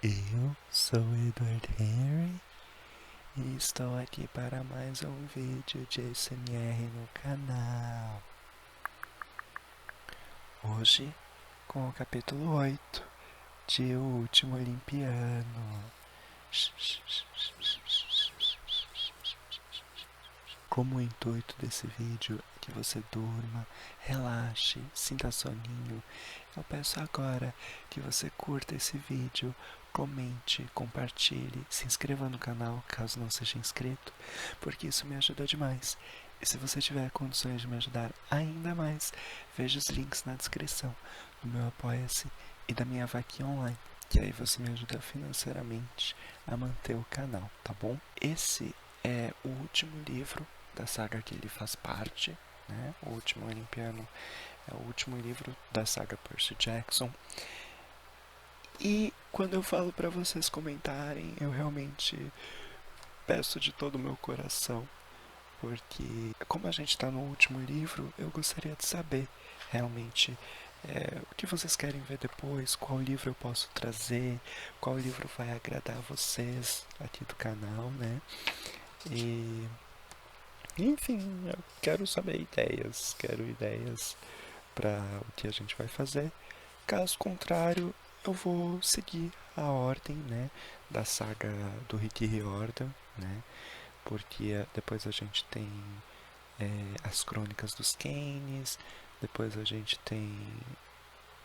Eu sou Edward Henry e estou aqui para mais um vídeo de ASMR no canal. Hoje com o capítulo 8 de O Último Olimpiano. Como o intuito desse vídeo é que você durma, relaxe, sinta soninho, eu peço agora que você curta esse vídeo, comente, compartilhe, se inscreva no canal caso não seja inscrito, porque isso me ajuda demais. E se você tiver condições de me ajudar ainda mais, veja os links na descrição do meu Apoia-se e da minha vaquinha online, que aí você me ajuda financeiramente a manter o canal, tá bom? Esse é o último livro da saga que ele faz parte, né? O Último Olimpiano é o último livro da saga Percy Jackson. E quando eu falo para vocês comentarem, eu realmente peço de todo o meu coração, porque como a gente está no último livro, eu gostaria de saber realmente o que vocês querem ver depois, qual livro eu posso trazer, qual livro vai agradar vocês aqui do canal, né? E enfim, eu quero saber quero ideias para o que a gente vai fazer. Caso contrário, eu vou seguir a ordem, né, da saga do Rick Riordan, né, porque depois a gente tem as Crônicas dos Kanes, depois a gente tem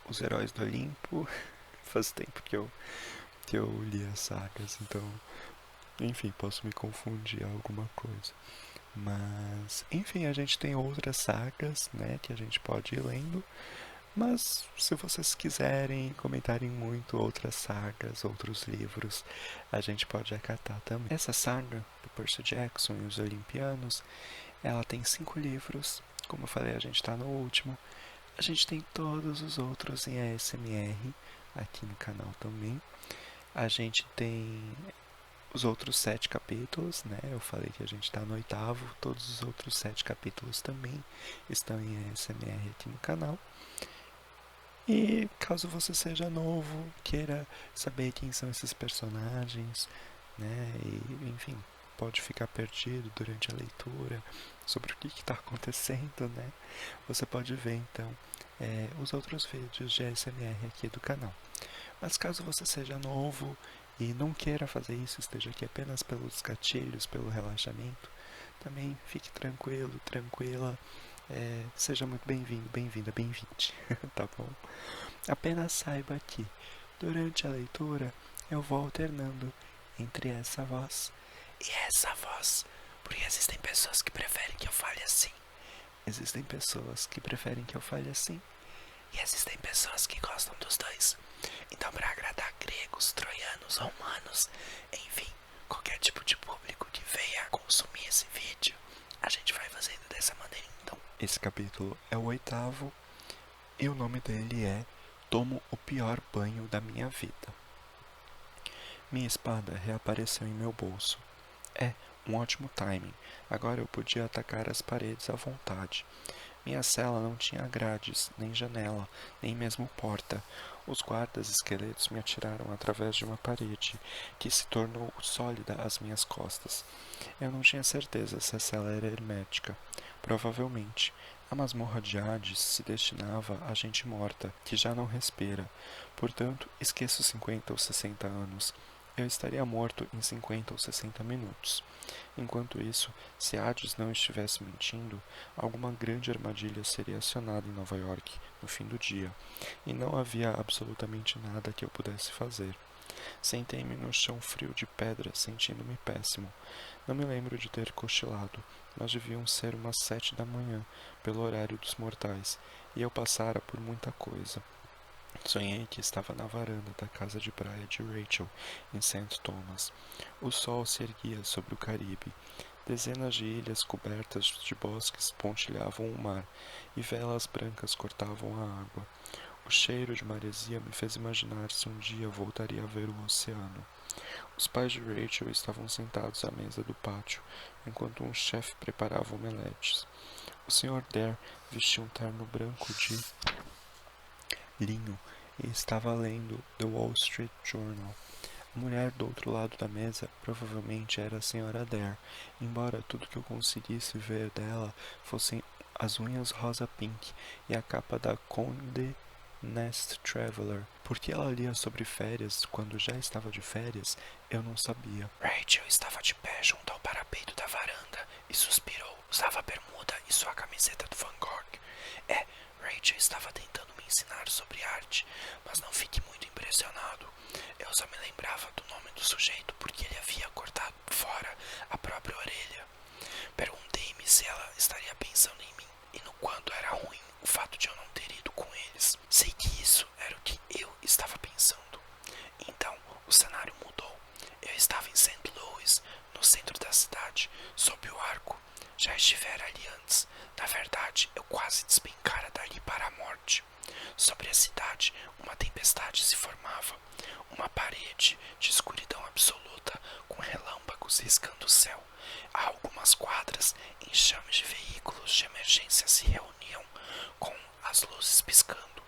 os Heróis do Olimpo. Faz tempo que eu li as sagas, então, enfim, posso me confundir alguma coisa. Mas, enfim, a gente tem outras sagas, né, que a gente pode ir lendo. Mas, se vocês quiserem comentarem muito outras sagas, outros livros, a gente pode acatar também. Essa saga do Percy Jackson e os Olimpianos, ela tem 5 livros. Como eu falei, a gente está no último. A gente tem todos os outros em ASMR aqui no canal também. A gente tem os outros 7 capítulos, né? Eu falei que a gente está no 8º, todos os outros 7 capítulos também estão em ASMR aqui no canal. E caso você seja novo, queira saber quem são esses personagens, né? E, enfim, pode ficar perdido durante a leitura sobre o que está acontecendo, né? Você pode ver então os outros vídeos de ASMR aqui do canal. Mas caso você seja novo e não queira fazer isso, esteja aqui apenas pelos gatilhos, pelo relaxamento, também fique tranquilo, tranquila, seja muito bem-vindo, bem-vinda, bem-vinde, tá bom? Apenas saiba que, durante a leitura, eu vou alternando entre essa voz e essa voz, porque existem pessoas que preferem que eu fale assim, existem pessoas que preferem que eu fale assim, e existem pessoas que gostam dos dois. Então, para agradar gregos, troianos, romanos, enfim, qualquer tipo de público que venha consumir esse vídeo, a gente vai fazendo dessa maneira. Então, esse capítulo é o 8º e o nome dele é Tomo o Pior Banho da Minha Vida. Minha espada reapareceu em meu bolso. Um ótimo timing. Agora eu podia atacar as paredes à vontade. Minha cela não tinha grades, nem janela, nem mesmo porta. Os guardas esqueletos me atiraram através de uma parede, que se tornou sólida às minhas costas. Eu não tinha certeza se a cela era hermética. Provavelmente. A masmorra de Hades se destinava a gente morta, que já não respira. Portanto, esqueço 50 ou 60 anos. Eu estaria morto em 50 ou 60 minutos. Enquanto isso, se Hades não estivesse mentindo, alguma grande armadilha seria acionada em Nova York no fim do dia, e não havia absolutamente nada que eu pudesse fazer. Sentei-me no chão frio de pedra, sentindo-me péssimo. Não me lembro de ter cochilado, mas deviam ser umas 7 da manhã, pelo horário dos mortais, e eu passara por muita coisa. Sonhei que estava na varanda da casa de praia de Rachel, em St. Thomas. O sol se erguia sobre o Caribe. Dezenas de ilhas cobertas de bosques pontilhavam o mar, e velas brancas cortavam a água. O cheiro de maresia me fez imaginar se um dia voltaria a ver o oceano. Os pais de Rachel estavam sentados à mesa do pátio, enquanto um chefe preparava omeletes. O Sr. Dare vestia um terno branco de linho e estava lendo The Wall Street Journal. A mulher do outro lado da mesa provavelmente era a Sra. Dare, embora tudo que eu conseguisse ver dela fossem as unhas rosa pink e a capa da Condé Nast Traveler. Porque ela lia sobre férias quando já estava de férias, eu não sabia. Rachel estava de pé junto ao parapeito da varanda e suspirou. Usava bermuda e sua camiseta do Van Gogh. Rachel estava tentando me ensinar sobre arte, mas não fiquei muito impressionado. Eu só me lembrava do nome do sujeito porque ele havia cortado fora a própria orelha. Perguntei-me se ela estaria pensando em mim e no quanto era ruim o fato de eu não ter ido com eles. Sei que isso era o que eu estava pensando. Então, o cenário mudou. Eu estava em St. Louis, no centro da cidade, sob o arco. Já estivera ali antes. Na verdade, eu quase despencara dali para a morte. Sobre a cidade, uma tempestade se formava. Uma parede de escuridão absoluta, com relâmpagos riscando o céu. A algumas quadras, enxames de veículos de emergência se reuniam, com as luzes piscando.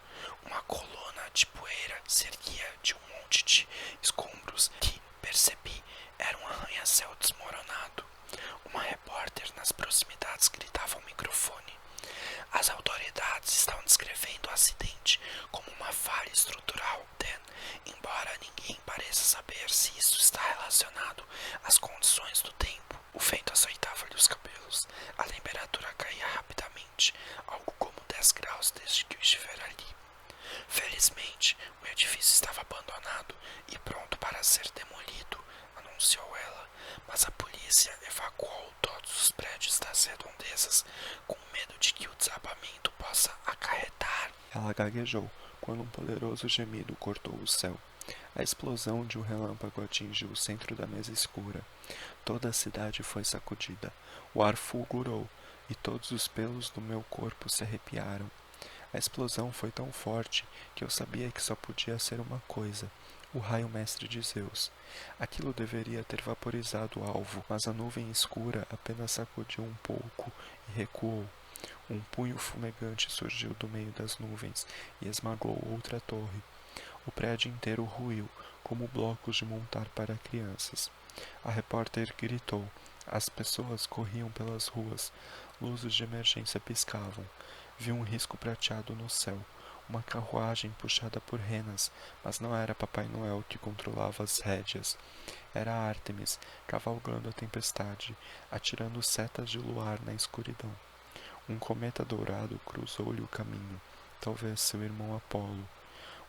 Uma coluna de poeira se erguia de um monte de escombros que, percebi, era um arranha-céu desmoronado. Uma repórter nas proximidades gritava ao microfone. As autoridades estavam descrevendo o acidente como uma falha estrutural. Embora ninguém pareça saber se isso está relacionado às condições do tempo, o vento açoitava-lhe os cabelos. A temperatura caía rapidamente, algo como 10 graus desde que eu estivera ali. Felizmente, o edifício estava abandonado e pronto para ser demolido, anunciou ela, mas a polícia evacuou todos os prédios das redondezas com medo de que o desabamento possa acarretar. Ela gaguejou quando um poderoso gemido cortou o céu. A explosão de um relâmpago atingiu o centro da mesa escura. Toda a cidade foi sacudida. O ar fulgurou e todos os pelos do meu corpo se arrepiaram. A explosão foi tão forte que eu sabia que só podia ser uma coisa: o raio mestre de Zeus. Aquilo deveria ter vaporizado o alvo, mas a nuvem escura apenas sacudiu um pouco e recuou. Um punho fumegante surgiu do meio das nuvens e esmagou outra torre. O prédio inteiro ruiu, como blocos de montar para crianças. A repórter gritou. As pessoas corriam pelas ruas. Luzes de emergência piscavam. Vi um risco prateado no céu. Uma carruagem puxada por renas, mas não era Papai Noel que controlava as rédeas. Era Ártemis, cavalgando a tempestade, atirando setas de luar na escuridão. Um cometa dourado cruzou-lhe o caminho, talvez seu irmão Apolo.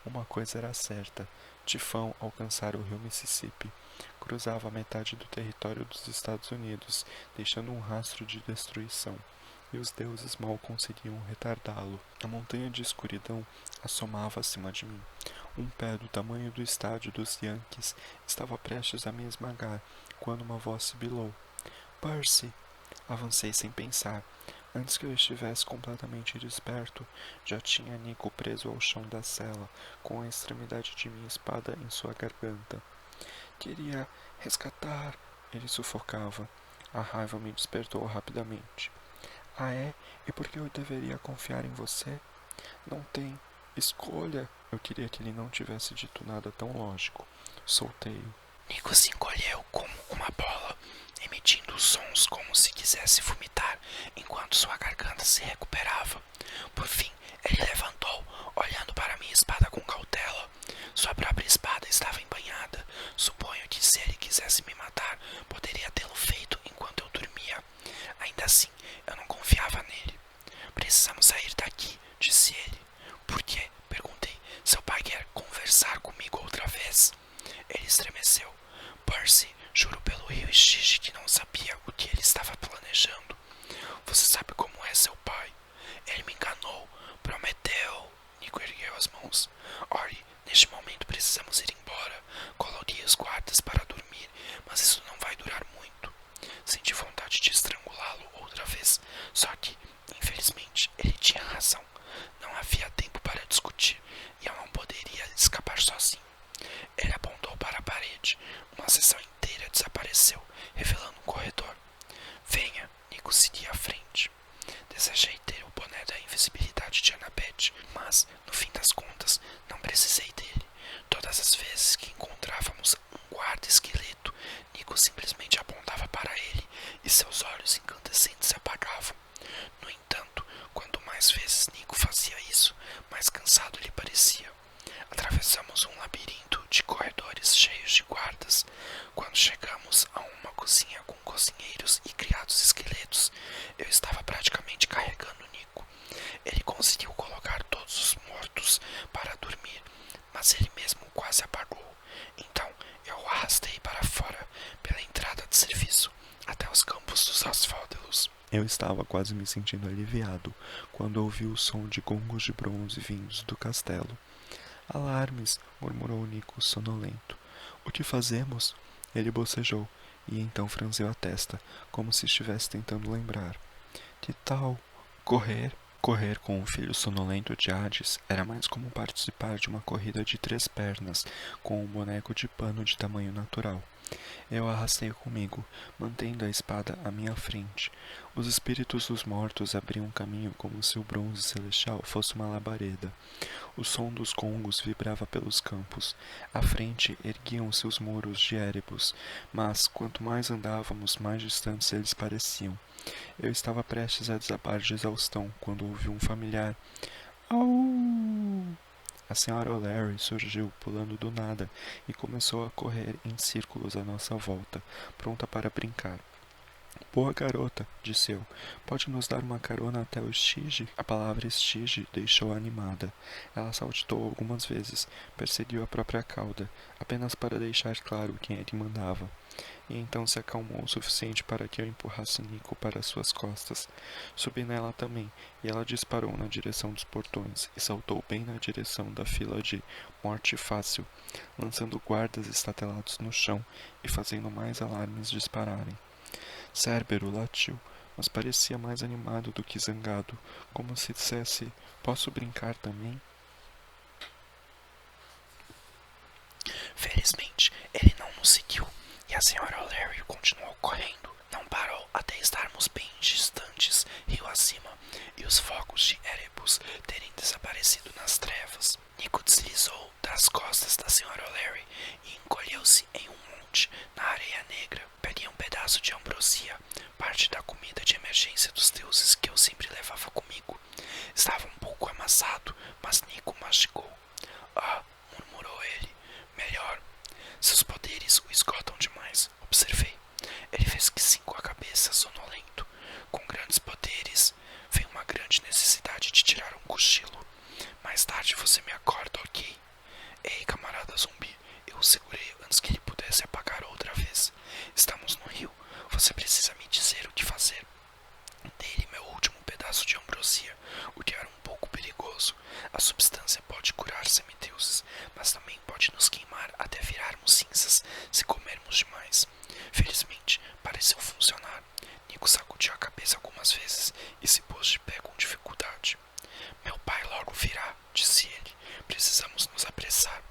Uma coisa era certa: Tifão alcançara o rio Mississippi. Cruzava metade do território dos Estados Unidos, deixando um rastro de destruição, e os deuses mal conseguiam retardá-lo. A montanha de escuridão assomava acima de mim. Um pé do tamanho do estádio dos Yankees estava prestes a me esmagar, quando uma voz sibilou. Percy! Avancei sem pensar. Antes que eu estivesse completamente desperto, já tinha Nico preso ao chão da cela, com a extremidade de minha espada em sua garganta. Queria resgatar, ele sufocava. A raiva me despertou rapidamente. Ah, é? E por que eu deveria confiar em você? Não tem escolha. Eu queria que ele não tivesse dito nada tão lógico. Soltei-o. Nico se encolheu como uma bola, emitindo sons como se quisesse vomitar, enquanto sua garganta se recuperava. Por fim, ele levantou, olhando para minha espada com cautela. Sua própria espada estava embanhada. Suponho que se ele quisesse me matar, poderia tê-lo feito enquanto eu dormia. Ainda assim, eu não confiava nele. Precisamos sair daqui, disse ele. Por quê? Perguntei. Seu pai quer conversar comigo outra vez. Ele estremeceu. Percy, juro pelo rio Styx que não sabia o que ele estava planejando. Você sabe como é seu pai. Ele me enganou, prometeu. Nico ergueu as mãos. Ori, neste momento precisamos ir embora. Coloquei os guardas para dormir, mas isso não vai durar muito. Senti vontade de estrangulá-lo outra vez, só que, infelizmente, ele tinha razão. Não havia tempo para discutir e eu não poderia escapar sozinho. Ele apontou para a parede. Uma seção inteira desapareceu, revelando um corredor. Venha, Nico seguia à frente. Desejei ter o boné da invisibilidade de Annabeth, mas, no fim das contas, não precisei dele. Todas as vezes que encontrávamos um guarda esqueleto. Nico simplesmente apontava para ele e seus olhos incandescentes se apagavam. No entanto, quanto mais vezes Nico fazia isso, mais cansado lhe parecia. Atravessamos um labirinto de corredores cheios de guardas. Quando chegamos a uma cozinha com cozinheiros e criados esqueletos, eu estava praticamente carregando Nico. Ele conseguiu colocar todos os mortos para dormir, mas ele mesmo quase apagou. Então eu o arrastei para fora pela entrada de serviço até os campos dos Asfódelos. Eu estava quase me sentindo aliviado quando ouvi o som de gongos de bronze vindos do castelo. Alarmes, murmurou Nico sonolento. O que fazemos? Ele bocejou e então franziu a testa, como se estivesse tentando lembrar. Que tal correr? Correr com o filho sonolento de Hades era mais como participar de uma corrida de 3 pernas com um boneco de pano de tamanho natural. Eu arrastei comigo, mantendo a espada à minha frente. Os espíritos dos mortos abriam caminho como se o bronze celestial fosse uma labareda. O som dos gongos vibrava pelos campos. À frente erguiam-se os muros de Erebus, mas quanto mais andávamos, mais distantes eles pareciam. Eu estava prestes a desabar de exaustão quando ouvi um familiar "Au!". A senhora O'Leary surgiu pulando do nada e começou a correr em círculos à nossa volta, pronta para brincar. Boa garota, disse eu. Pode nos dar uma carona até o estige? A palavra estige deixou-a animada. Ela saltitou algumas vezes, perseguiu a própria cauda, apenas para deixar claro quem é que mandava. E então se acalmou o suficiente para que eu empurrasse Nico para suas costas. Subi nela também, e ela disparou na direção dos portões e saltou bem na direção da fila de morte fácil, lançando guardas estatelados no chão e fazendo mais alarmes dispararem. Cérbero latiu, mas parecia mais animado do que zangado, como se dissesse: "Posso brincar também?". Felizmente, ele não nos seguiu, e a senhora O'Leary continuou correndo. Não parou até estarmos bem distantes, rio acima, e os focos de Erebus terem desaparecido nas trevas. Nico deslizou das costas da senhora O'Leary e encolheu-se em um monte na areia negra. Peguei um pedaço de ambrosia, parte da comida de emergência dos deuses que eu sempre levava comigo. Estava um pouco amassado, mas Nico mastigou. "Ah", murmurou ele. "Melhor. Seus poderes o esgotam demais", observei. Ele fez que sim com a cabeça, sonolento. "Com grandes poderes vem uma grande necessidade de tirar um cochilo. Mais tarde você me acorda, ok?" "Ei, camarada zumbi", eu o segurei antes que ele pudesse apagar outra vez. "Estamos no rio. Você precisa me dizer o que fazer." Dei-lhe meu último pedaço de ambrosia, o que era um pouco perigoso. A substância pode curar semideuses, mas também pode nos queimar até virarmos cinzas se comermos demais. Felizmente, pareceu funcionar. Nico sacudiu a cabeça algumas vezes e se pôs de pé com dificuldade. "Meu pai logo virá", disse ele. "Precisamos nos apressar."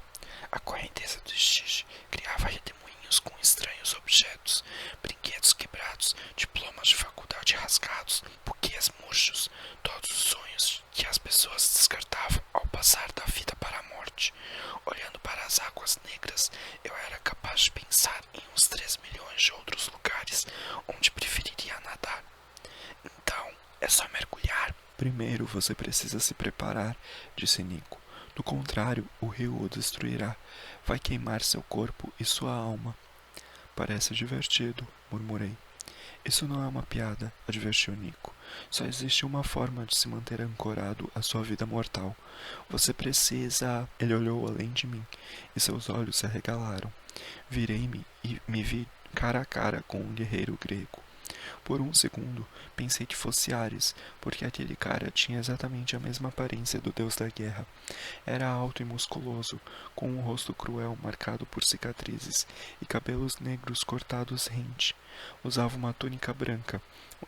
A correnteza do estige criava redemoinhos com estranhos objetos, brinquedos quebrados, diplomas de faculdade rasgados, buquês murchos, todos os sonhos que as pessoas descartavam ao passar da vida para a morte. Olhando para as águas negras, eu era capaz de pensar em uns 3 milhões de outros lugares onde preferiria nadar. "Então, é só mergulhar." "Primeiro você precisa se preparar", disse Nico. "Do contrário, o rio o destruirá. Vai queimar seu corpo e sua alma." "Parece divertido", murmurei. "Isso não é uma piada", advertiu Nico. "Só existe uma forma de se manter ancorado à sua vida mortal. Você precisa..." Ele olhou além de mim, e seus olhos se arregalaram. Virei-me e me vi cara a cara com um guerreiro grego. Por um segundo, pensei que fosse Ares, porque aquele cara tinha exatamente a mesma aparência do deus da guerra. Era alto e musculoso, com um rosto cruel marcado por cicatrizes e cabelos negros cortados rente. Usava uma túnica branca,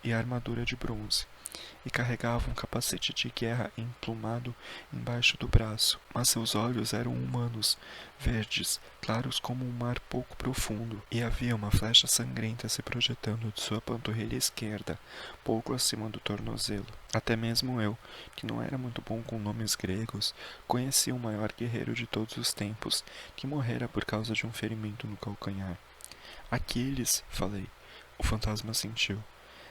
e armadura de bronze, e carregava um capacete de guerra emplumado embaixo do braço, mas seus olhos eram humanos, verdes, claros como um mar pouco profundo, e havia uma flecha sangrenta se projetando de sua panturrilha esquerda, pouco acima do tornozelo. Até mesmo eu, que não era muito bom com nomes gregos, conhecia o maior guerreiro de todos os tempos, que morrera por causa de um ferimento no calcanhar. Aquiles, falei. O fantasma sentiu.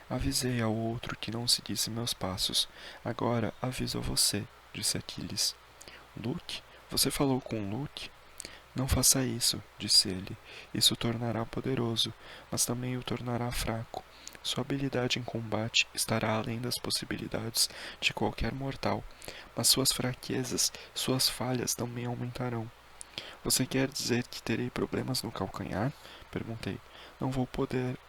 Avisei ao outro que não seguisse meus passos. Agora aviso a você, disse Aquiles. Luke? Você falou com Luke? Não faça isso, disse ele. Isso o tornará poderoso, mas também o tornará fraco. Sua habilidade em combate estará além das possibilidades de qualquer mortal, mas suas fraquezas, suas falhas também aumentarão. Você quer dizer que terei problemas no calcanhar? Perguntei. Não vou poder,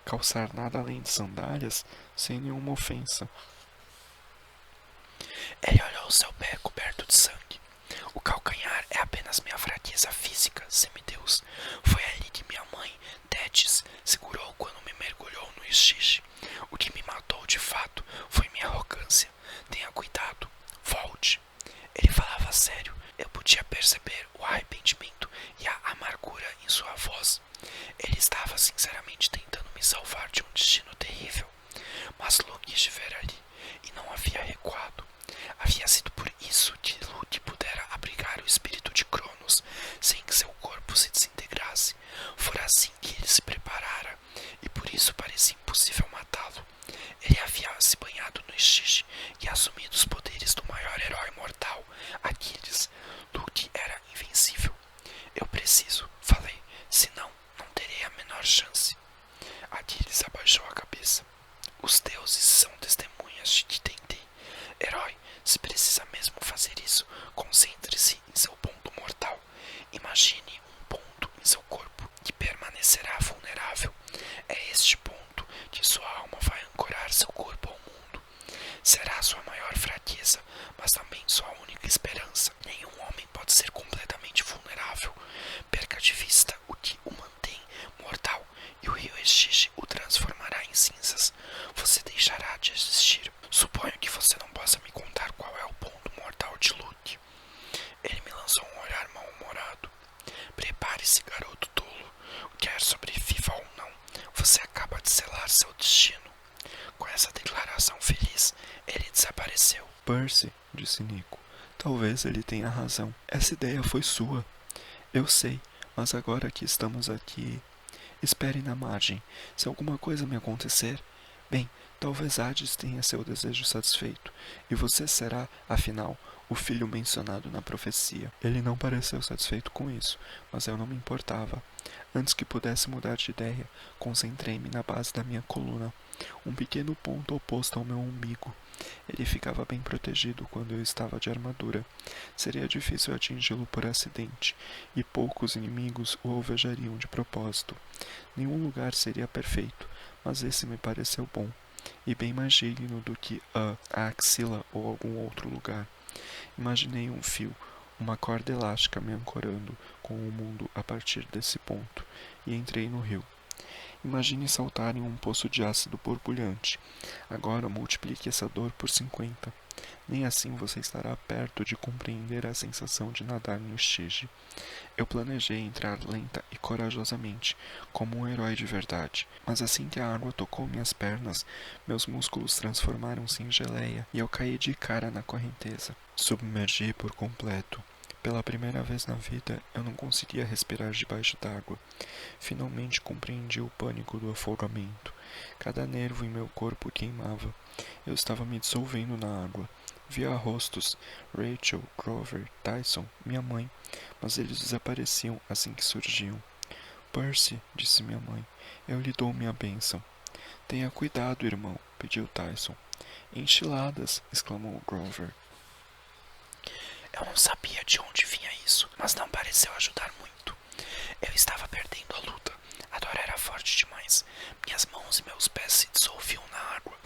calçar nada além de sandálias, sem nenhuma ofensa. Ele olhou seu pé coberto de sangue. O calcanhar é apenas minha fraqueza física, semideus. Foi ali que minha mãe, Tétis, segurou quando me mergulhou no Styx. O que me matou de fato foi minha arrogância. Tenha cuidado. Volte. Ele falava sério. Eu podia perceber o arrependimento e a amargura em sua voz. Ele estava sinceramente tentando me salvar de um destino terrível. Mas Luke estivera ali e não havia recuado. Havia sido por isso que Luke pudera abrigar o espírito de Cronos sem que seu corpo se desintegrasse. Fora assim que ele se preparara, e por isso parecia impossível matá-lo. Ele havia se banhado no Styx e assumido os poderes do maior herói mortal, Aquiles. Luke era invencível. Eu preciso, falei, senão não terei a menor chance. Aquiles abaixou a cabeça. Os deuses são testemunhas de que tentei. Herói, se precisa mesmo fazer isso, concentre-se em seu ponto mortal. Imagine um ponto em seu corpo que permanecerá vulnerável. É este ponto que sua alma vai ancorar seu corpo ao mundo. Será sua maior fraqueza, mas também sua única esperança. Nenhum homem pode ser completamente vulnerável. Perca de vista o que o mantém mortal, e o rio Styx o transformará em cinzas. Você deixará de existir. Suponho que você não possa me contar qual é o ponto mortal de Luke. Ele me lançou um olhar mal-humorado. Prepare-se, garoto tolo. Quer sobreviva ou não, você acaba de selar seu destino. Com essa declaração feliz, ele desapareceu. Percy, disse Nico. Talvez ele tenha razão. Essa ideia foi sua. Eu sei, mas agora que estamos aqui... Espere na margem. Se alguma coisa me acontecer... Bem, talvez Hades tenha seu desejo satisfeito, e você será, afinal, o filho mencionado na profecia. Ele não pareceu satisfeito com isso, mas eu não me importava. Antes que pudesse mudar de ideia, concentrei-me na base da minha coluna, um pequeno ponto oposto ao meu umbigo. Ele ficava bem protegido quando eu estava de armadura. Seria difícil atingi-lo por acidente, e poucos inimigos o alvejariam de propósito. Nenhum lugar seria perfeito, mas esse me pareceu bom, e bem mais digno do que a axila ou algum outro lugar. Imaginei um fio, uma corda elástica me ancorando com o mundo a partir desse ponto, e entrei no rio. Imagine saltar em um poço de ácido borbulhante. Agora multiplique essa dor por 50. Nem assim você estará perto de compreender a sensação de nadar no Styx. Eu planejei entrar lenta e corajosamente, como um herói de verdade. Mas assim que a água tocou minhas pernas, meus músculos transformaram-se em geleia e eu caí de cara na correnteza. Submergi por completo. Pela primeira vez na vida, eu não conseguia respirar debaixo d'água. Finalmente compreendi o pânico do afogamento. Cada nervo em meu corpo queimava. Eu estava me dissolvendo na água. Via rostos, Rachel, Grover, Tyson, minha mãe, mas eles desapareciam assim que surgiam. Percy, disse minha mãe, eu lhe dou minha bênção. Tenha cuidado, irmão, pediu Tyson. Enchiladas, exclamou Grover. Eu não sabia de onde vinha isso, mas não pareceu ajudar muito. Eu estava perdendo a luta. A dor era forte demais. Minhas mãos e meus pés se dissolviam na água.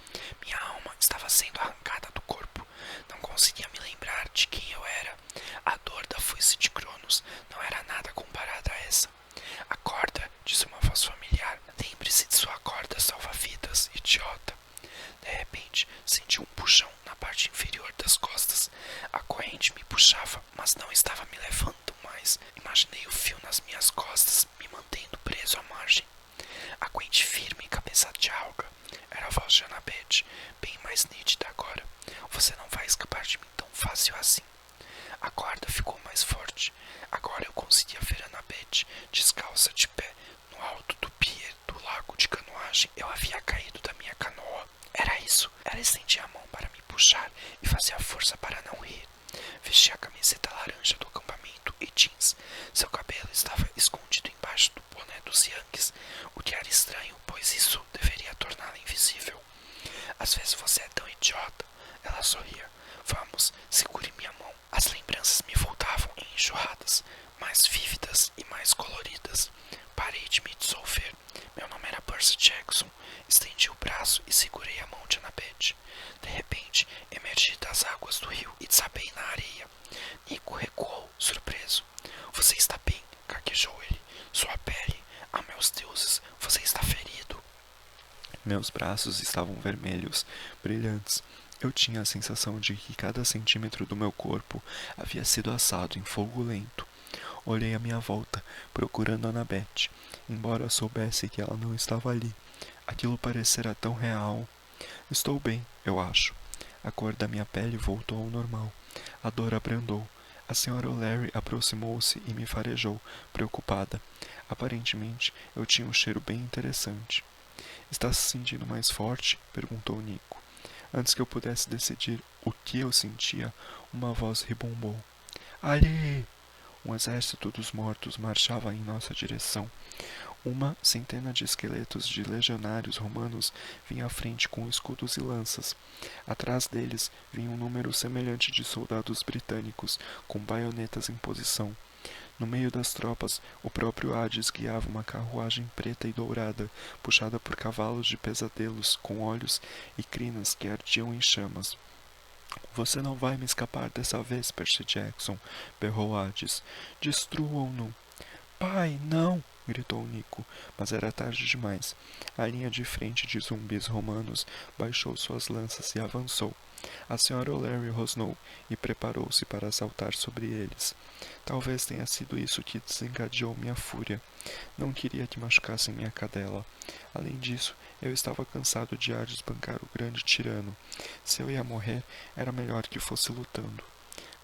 Minha alma estava sendo arrancada do corpo. Não conseguia me lembrar de quem eu era. A dor da foice de Cronos não era nada comparada a essa. Acorda, disse uma voz familiar. Lembre-se de sua corda salva-vidas, idiota. puxava, mas não estava me levando mais. Imaginei o fio nas minhas costas, me mantendo preso à margem. Aguente firme, cabeça de alga. Era a voz de Annabeth, bem mais nítida agora. Você não vai escapar de mim tão fácil assim. A corda ficou mais forte. Agora eu conseguia ver Annabeth, descalça de pé, no alto do pier do lago de canoagem. Eu havia caído da minha canoa. Era isso. Ela estendia a mão para me puxar e fazia força para não rir. Vestia a camiseta laranja do acampamento e jeans. Seu cabelo estava escondido embaixo do boné dos Yankees, o que era estranho, pois isso deveria torná-la invisível. Às vezes você é tão idiota. Ela sorria. Vamos, segure minha mão. As lembranças me voltavam em enxurradas, mais vívidas e mais coloridas. Parei de me dissolver. Meu nome era Percy Jackson. Estendi o braço e segurei a mão de Annabeth. De repente, emergi das águas do rio e desabei na areia. Nico recuou, surpreso. Você está bem? Gaguejou ele. Sua pele. Ah, meus deuses, você está ferido. Meus braços estavam vermelhos, brilhantes. Eu tinha a sensação de que cada centímetro do meu corpo havia sido assado em fogo lento. Olhei à minha volta, procurando Annabeth, embora soubesse que ela não estava ali. Aquilo parecera tão real. Estou bem, eu acho. A cor da minha pele voltou ao normal. A dor abrandou. A senhora O'Leary aproximou-se e me farejou, preocupada. Aparentemente, eu tinha um cheiro bem interessante. Está se sentindo mais forte? Perguntou Nico. Antes que eu pudesse decidir o que eu sentia, uma voz ribombou. Ali! Um exército dos mortos marchava em nossa direção. Uma centena de esqueletos de legionários romanos vinha à frente com escudos e lanças. Atrás deles vinha um número semelhante de soldados britânicos, com baionetas em posição. No meio das tropas, o próprio Hades guiava uma carruagem preta e dourada, puxada por cavalos de pesadelos, com olhos e crinas que ardiam em chamas. Você não vai me escapar dessa vez, Percy Jackson, berrou Hades. Destruam-no. Pai, não! Gritou Nico, mas era tarde demais. A linha de frente de zumbis romanos baixou suas lanças e avançou. A senhora O'Leary rosnou e preparou-se para saltar sobre eles. Talvez tenha sido isso que desencadeou minha fúria. Não queria que machucassem minha cadela. Além disso, eu estava cansado de Hades bancar o grande tirano. Se eu ia morrer, era melhor que fosse lutando.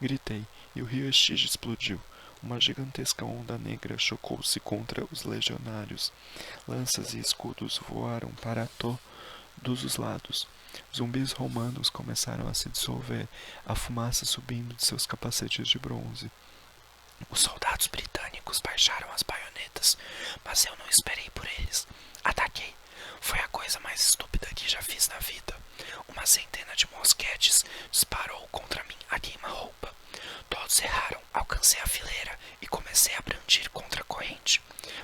Gritei, e o rio Estige explodiu. Uma gigantesca onda negra chocou-se contra os legionários. Lanças e escudos voaram para todos os lados. Zumbis romanos começaram a se dissolver, a fumaça subindo de seus capacetes de bronze. Os soldados britânicos baixaram as baionetas, mas eu não esperei por eles. Ataquei. Foi a coisa mais estúpida que já fiz na vida. Uma centena de mosquetes disparou contra mim a queima-roupa. Todos erraram. Alcancei a fileira e comecei a brandir contra a corrente.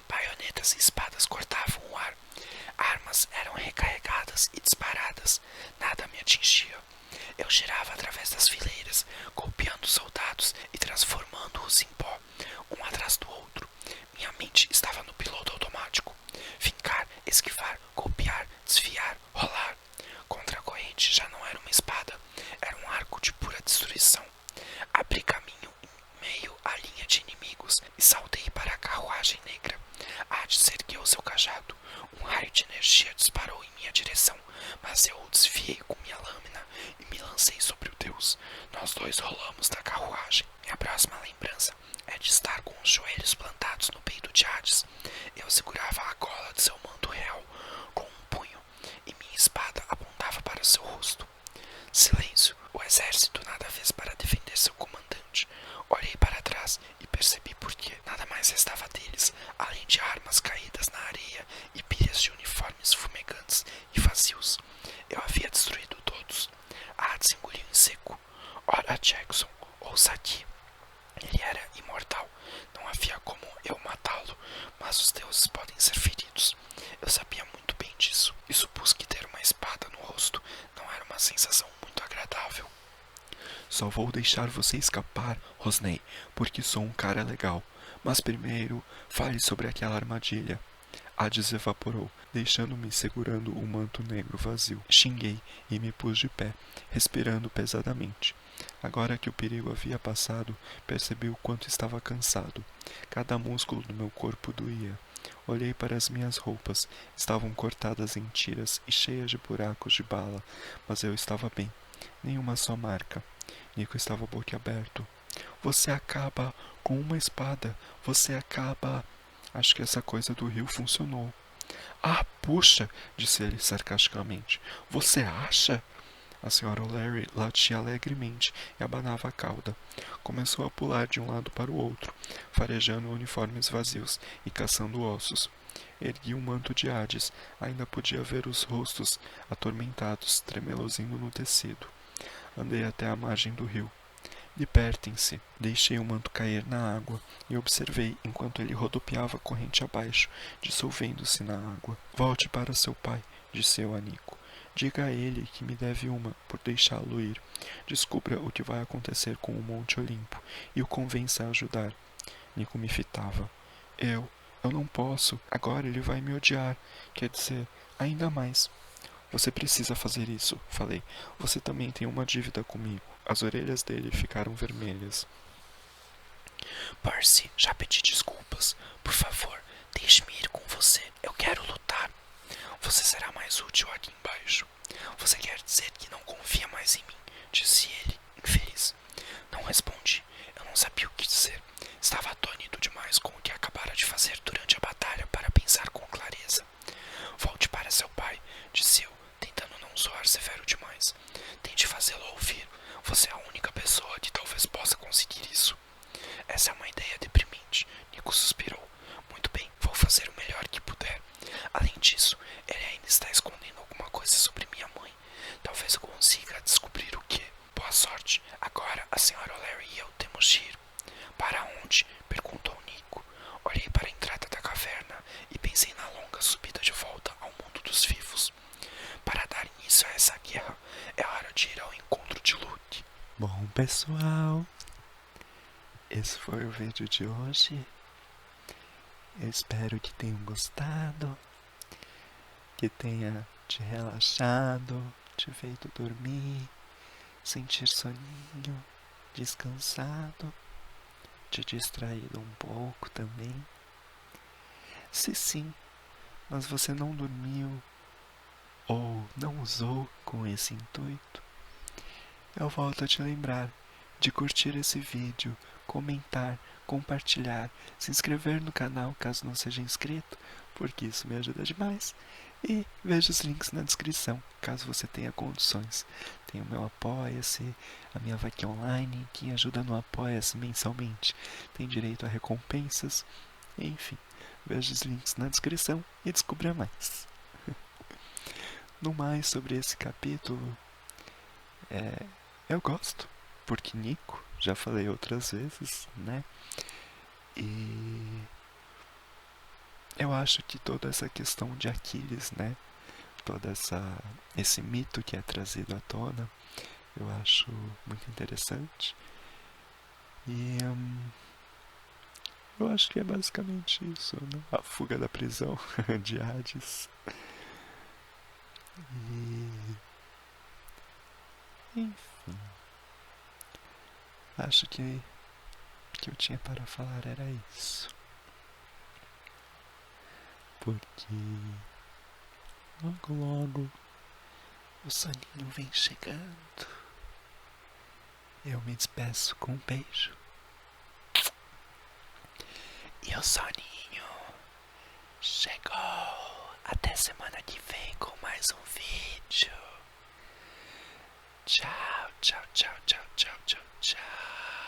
Baionetas e espadas cortavam o ar. Armas eram recarregadas e disparadas. Nada me atingia. Eu girava através das fileiras, golpeando os soldados e transformando-os em pó, um atrás do outro. Minha mente estava no piloto automático. Fincar, esquivar, golpear, desviar, rolar. Contra a corrente já não era uma espada, era um arco de pura destruição. Abri caminho em meio à linha de inimigos e saltei para a carruagem negra. Hades ergueu seu cajado. Um raio de energia disparou em minha direção, mas eu o desviei com minha lâmina e me lancei sobre o deus. Nós dois rolamos da carruagem. Minha próxima lembrança é de estar com os joelhos plantados no peito de Hades. Eu segurava a gola de seu manto real com um punho e minha espada apontava para seu rosto. Silêncio. O exército nada fez para defender seu comandante. Olhei para trás e percebi por que nada mais restava deles, além de armas caídas na areia e pilhas de uniformes fumegantes e vazios. Eu havia destruído todos. Hades engoliu em seco. Ora, Jackson, ouça aqui. Ele era imortal. Não havia como eu matá-lo, mas os deuses podem ser feridos. Eu sabia muito bem disso e supus que ter uma espada no rosto não era uma sensação muito agradável. Só vou deixar você escapar, rosnei, porque sou um cara legal. Mas primeiro, fale sobre aquela armadilha. Hades evaporou, deixando-me segurando o manto negro vazio. Xinguei e me pus de pé, respirando pesadamente. Agora que o perigo havia passado, percebi o quanto estava cansado. Cada músculo do meu corpo doía. Olhei para as minhas roupas. Estavam cortadas em tiras e cheias de buracos de bala, mas eu estava bem. Nenhuma só marca. Nico estava boquiaberto. Você acaba com uma espada. Você acaba... Acho que essa coisa do rio funcionou. Ah, puxa, disse ele sarcasticamente. Você acha? A senhora O'Leary latia alegremente e abanava a cauda. Começou a pular de um lado para o outro, farejando uniformes vazios e caçando ossos. Ergui um manto de Hades. Ainda podia ver os rostos atormentados, tremeluzindo no tecido. Andei até a margem do rio. Libertem-se. Deixei o manto cair na água e observei enquanto ele rodopiava corrente abaixo, dissolvendo-se na água. Volte para seu pai, disse eu a Nico. Diga a ele que me deve uma por deixá-lo ir. Descubra o que vai acontecer com o Monte Olimpo e o convença a ajudar. Nico me fitava. Eu não posso. Agora ele vai me odiar. Quer dizer, ainda mais. Você precisa fazer isso, falei. Você também tem uma dívida comigo. As orelhas dele ficaram vermelhas. Percy, já pedi desculpas. Por favor, deixe-me ir com você. Eu quero lutar. Você será mais útil aqui embaixo. Você quer dizer que não confia mais em mim? Disse ele, infeliz. Não respondi. Eu não sabia o que dizer. Estava atônito demais com o que acabara de fazer durante a batalha para pensar com clareza. Volte para seu pai, disse eu, tentando não soar severo demais. Tente fazê-lo ouvir. Você é a única pessoa que talvez possa conseguir isso. Essa é uma ideia deprimente. Nico suspirou. Muito bem, vou fazer o melhor que puder. Além disso, ele ainda está escondendo alguma coisa sobre minha mãe. Talvez eu consiga descobrir o que. Boa sorte. Agora a senhora O'Leary e eu temos de ir. Para onde? Perguntou Nico. Olhei para a entrada da caverna e pensei na longa subida de volta ao mundo dos vivos. Para dar início a essa guerra, é hora de ir ao encontro de Luke. Bom, pessoal, esse foi o vídeo de hoje. Eu espero que tenham gostado, que tenha te relaxado, te feito dormir, sentir soninho, descansado, te distraído um pouco também. Se sim, mas você não dormiu ou não usou com esse intuito, eu volto a te lembrar de curtir esse vídeo, comentar, compartilhar, se inscrever no canal caso não seja inscrito, porque isso me ajuda demais. E veja os links na descrição, caso você tenha condições. Tem o meu Apoia-se, a minha vaquinha online, quem ajuda no Apoia-se mensalmente tem direito a recompensas. Enfim, veja os links na descrição e descubra mais. No mais, sobre esse capítulo, eu gosto, porque Nico, já falei outras vezes, né? E eu acho que toda essa questão de Aquiles, né? Todo esse mito que é trazido à tona, eu acho muito interessante. E eu acho que é basicamente isso, né? A fuga da prisão de Hades. E enfim, acho que o que eu tinha para falar era isso. Porque logo logo o soninho vem chegando. Eu me despeço com um beijo. E o soninho chegou. Até semana que vem com mais um vídeo. Tchau, tchau, tchau, tchau, tchau, tchau, tchau.